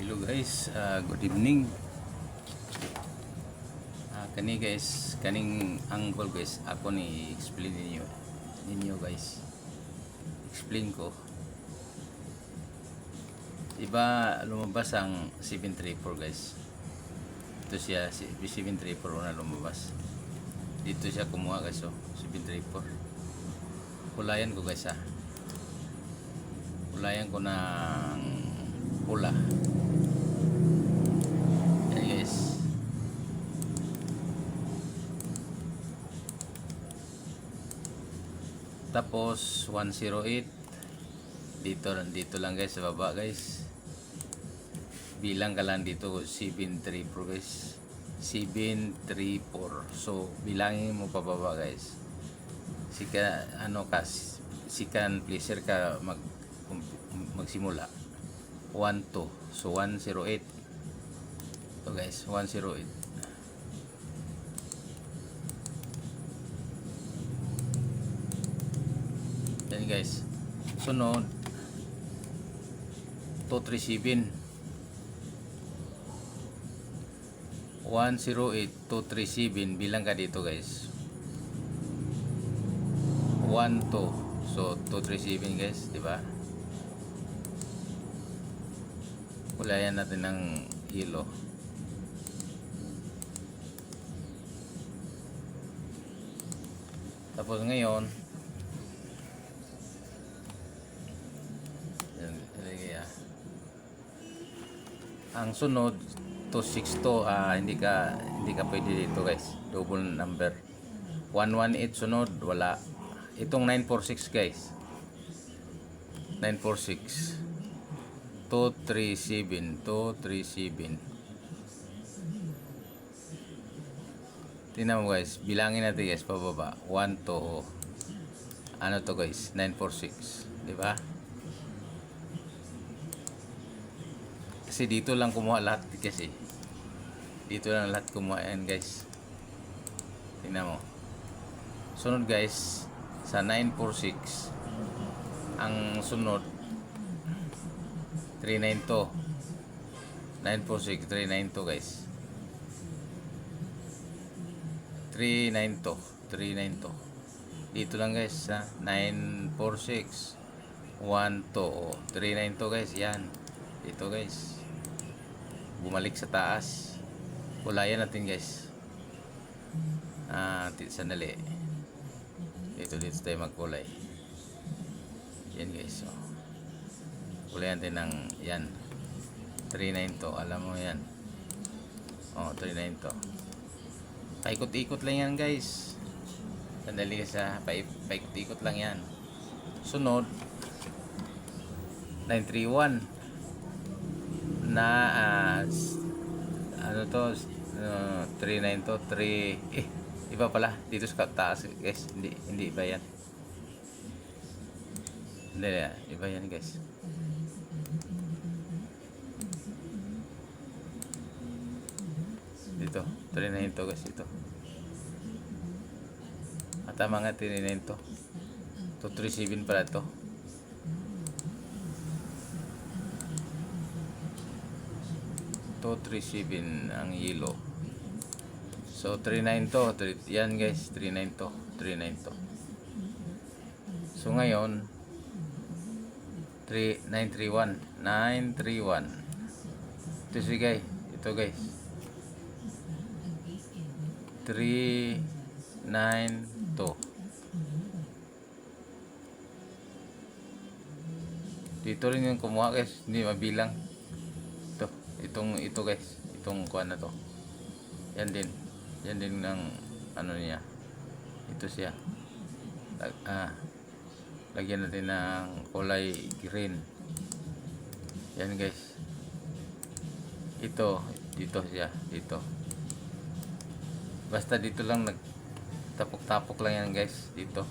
Hello guys, good evening. Kani guys, kaning angle guys, ako ni explain ninyo guys. Explain ko. Iba lumabas ang 734 guys. Ito siya, 734 na lumabas. Dito siya kumuha guys, 734. Kulayan ko guys Kulayan ko ng pula. Yan guys. Tapos 108 dito lang guys sa baba guys. Bilang ka lang dito 734 guys. 734. So bilangin mo pababa guys. Sika sikan pleasure ka magsimula. 12. So 108. So guys, 108. Yan guys. Sunod 237. 108 237 bilang ka dito guys. 12. So 237 guys, di ba? Kulayan natin ng hilo. Tapos ngayon ang sunod 262, hindi ka pwede dito guys. Double number. 118 sunod, wala. Itong 946 guys. 946 237. Tingnan mo guys, bilangin natin guys pababa. 1 to ano to guys, 946, di ba? Kasi dito lang kumuha lahat kasi. Dito lang lahat kumuha yan guys. Tingnan mo. Sunod guys sa 946 ang sunod 392. 946 392 guys. 392. Dito lang guys sa 946 12 392 guys. Yan. Dito guys. Bumalik sa taas. Kulayan natin guys. Sandali. Dito tayo magkulay. Yan guys. Kulayan natin ng yan. 392. Alam mo yan. 392. Paikot-ikot lang yan guys. Sandali guys paikot-ikot lang yan. Sunod 931 na ano to 392 iba pala dito sa taas guys. Hindi iba yan. Hindi iba yan guys. Dito 392 guys. Ito tama nga 392. 237 pala ito. 237 ang yellow. So 392 yan guys. 392. So ngayon 931 ito si guys. Ito guys 392. Dito rin yung kumuha guys. Hindi mabilang. Ito guys. Itong kuha na to. Yan din ng ano niya. Ito siya. Lagyan natin ng kulay green. Yan guys. Dito siya. Dito. Basta dito lang nagtapok-tapok lang yan guys. Dito.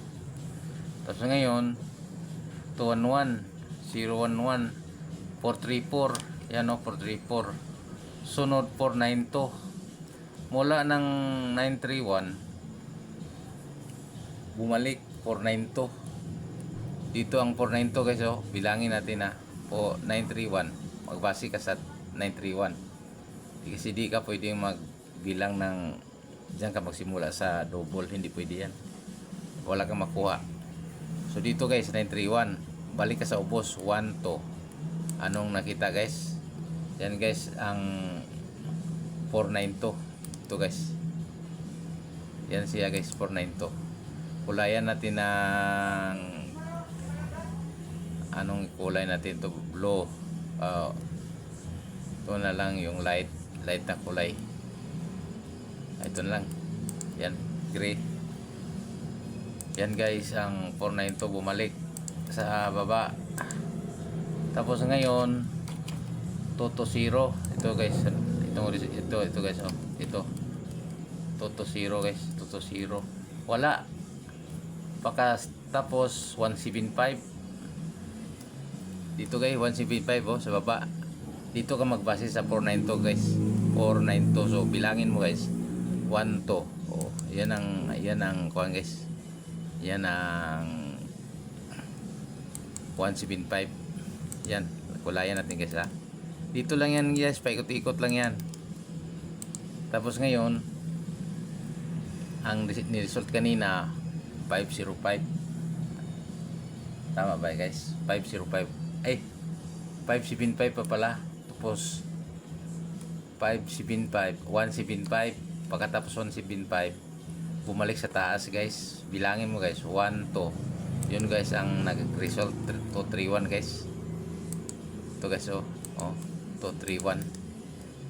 Tapos ngayon 211 011 434. Yan 434. Sunod 492. Mula ng 931 bumalik 492. Dito ang 492 guys. Bilangin natin po 931. Magbase ka sa 931. Kasi di ka pwedeng magbilang ng diyan ka magsimula sa double, hindi pwede yan, wala kang makuha. So dito guys 931, balik ka sa ubos 1 2. Anong nakita guys? Yan guys ang 492. Ito guys, yan siya guys, 492. Kulayan natin ng anong kulay natin to, blue. Ito na lang yung light na kulay. Ito na lang. Yan, gray. Yan guys, ang 492 bumalik sa baba. Tapos ngayon, Toto 0. Ito guys, ito guys, oh. Ito. Toto 0 guys, Toto 0. Wala. Tapos 175. Dito guys, 175 oh, sa baba. Dito ka magbase sa 492 guys. 492. So bilangin mo guys. 1 2. Oh, yan ang kuan guys. Yan ang 175. Yan, kulayan natin guys ha. Dito lang yan guys, paikot-ikot lang yan. Tapos ngayon, ang ni-result kanina 505. Tama ba guys? 505. Ay, 575 pa pala. Tapos 575, 175. Pagkatapos 175, bumalik sa taas guys. Bilangin mo guys, 1 2. Yun guys ang nag-result 231 guys. Ito guys oh. Oh, 231.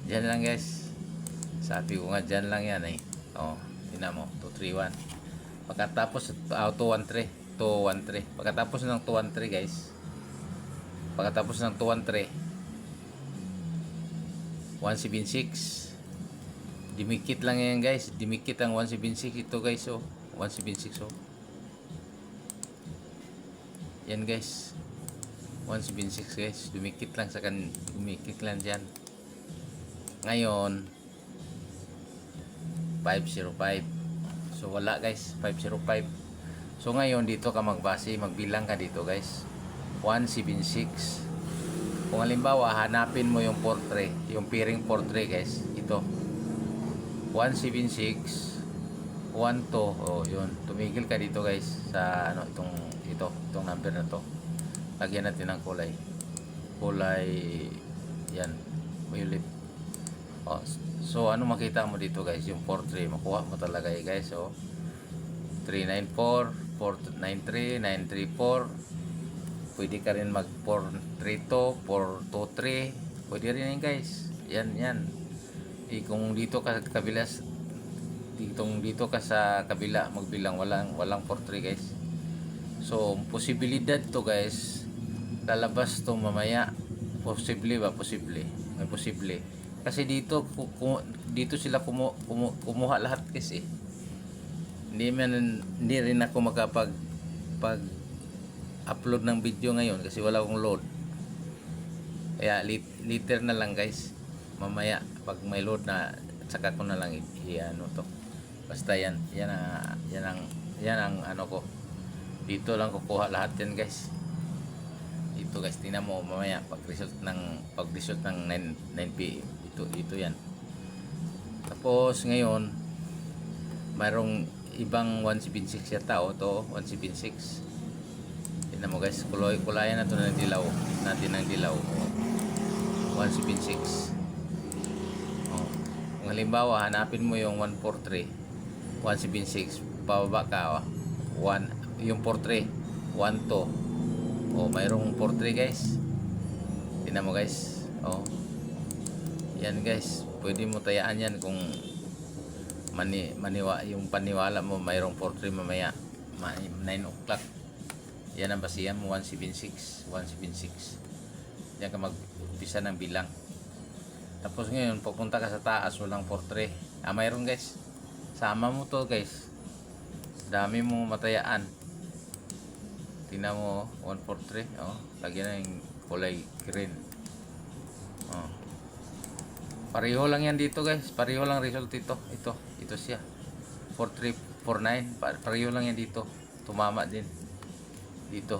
Diyan lang guys. Sabi ko nga diyan lang yan eh. Oh, tingnan mo, 231. Pagkatapos 213, 213. Pagkatapos ng 213 guys. Pagkatapos ng 213, 176. Dimikit lang yan guys. Dimikit ang 176 ito guys oh. 176 oh. Yan guys. 176 guys. Dumikit lang sa dumikit lang diyan. Ngayon 505. So wala guys, 505. So ngayon dito ka magbase, magbilang ka dito guys. 176. Kung halimbawa hanapin mo yung portrait, yung pairing portrait guys, ito 176 12. Oh yun, tumigil ka dito guys sa ano, itong number na to. Lagyan natin ng kulay yan, violet. Oh, so ano makita mo dito guys, yung portrait makuha mo talaga guys. So 394 493 934. Pwede ka rin mag 432 423. Pwede rin yan guys. Yan. Kung dito ka sa kabila, dito ka sa kabila magbilang, walang 43 guys. So posibilidad to guys, lalabas to mamaya. Posible may posible kasi dito sila kumuha lahat kasi hindi rin ako pag upload ng video ngayon kasi wala akong load. Kaya later na lang guys, mamaya pag may load na saka ko na lang i-ano to. Basta yan ang ano ko. Dito lang kukuha lahat yan guys. Dito guys, tingnan mo mamaya pag result ng 9 PM. Ito yan. Tapos ngayon mayroong ibang 176 yata o to 176. Tingnan mo guys, kulayan na to ng dilaw. Natin ng dilaw. 176. Oh. Kung halimbawa hanapin mo yung 143 176, pababa ka 1 yung portrait 1 2. Oh, mayroong portrait guys. Tingnan mo guys. Oh. Yan guys, pwede mo tayaan yan kung yung paniwala mo mayroong portrait mamaya 9 o'clock. Yan ang basihan mo, 176. Diyan ka mag-umpisa ng bilang. Tapos ngayon pupunta ka sa taas, walang portrait. Mayroon guys. Sama mo to guys. Dami mo matayaan. Tingnan mo, 143. Oh, lagyan na yung kulay green. Oh. Pareho lang yan dito guys. Pareho lang result ito. Ito siya. 4349. Pareho lang yan dito. Tumama din. Dito.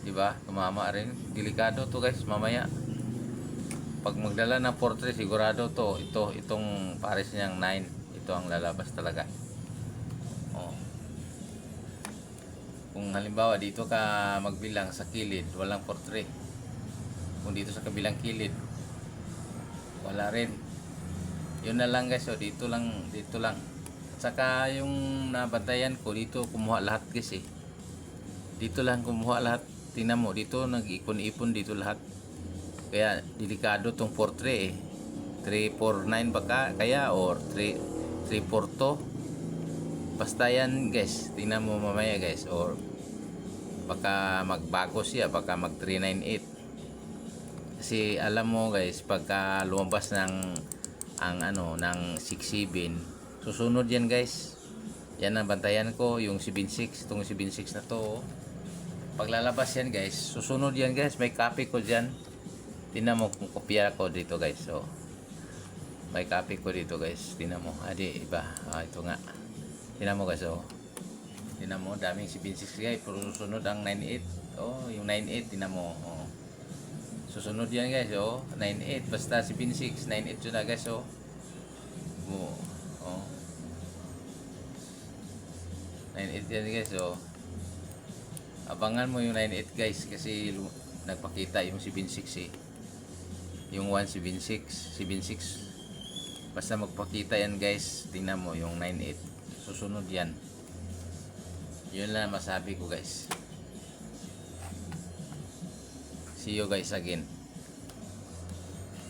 Diba? Tumama rin. Delikado to guys. Mamaya. Pag magdala ng 4-3, sigurado to. Itong pares niyang 9. Ito ang lalabas talaga. Oh. Kung halimbawa dito ka magbilang sa kilid, walang 4-3. Kung dito sa kabilang kilid, wala rin. Yun na lang guys. So, dito lang. Saka yung nabantayan ko, dito kumuha lahat guys eh. Dito lang kumuha lahat. Tingnan mo, dito nag-ipon-ipon dito lahat. Kaya delikado tong 4-3 eh. 3-4-9 baka kaya or 3-4-2. Basta yan guys. Tingnan mo mamaya guys. Or baka magbago siya. Baka mag 3-9-8. Kasi alam mo guys, pagka lumabas ng ng 6-7, susunod yan guys. Yan ang bantayan ko, yung 7-6, itong 7-6 na to. Paglalabas yan guys, susunod yan guys, may copy ko dyan. Tingnan mo kung kopya ko dito guys. So, may copy ko dito guys. Tingnan mo, di iba. Ito nga. Tingnan mo guys, oh. Tingnan mo, daming 7-6 guys, pero susunod ang 9-8. Oh, yung 9-8, tingnan mo, oh. Susunod yan guys, oh. 9-8, basta 7-6, 9-8 yun na guys, oh. Oh. 9-8 yan guys, oh. Abangan mo yung 9-8 guys, kasi nagpakita yung 7-6 eh. Yung 1-7-6, 7-6. Basta magpakita yan guys, tingnan mo yung 9-8. Susunod yan. Yun lang masabi ko guys. See you guys again.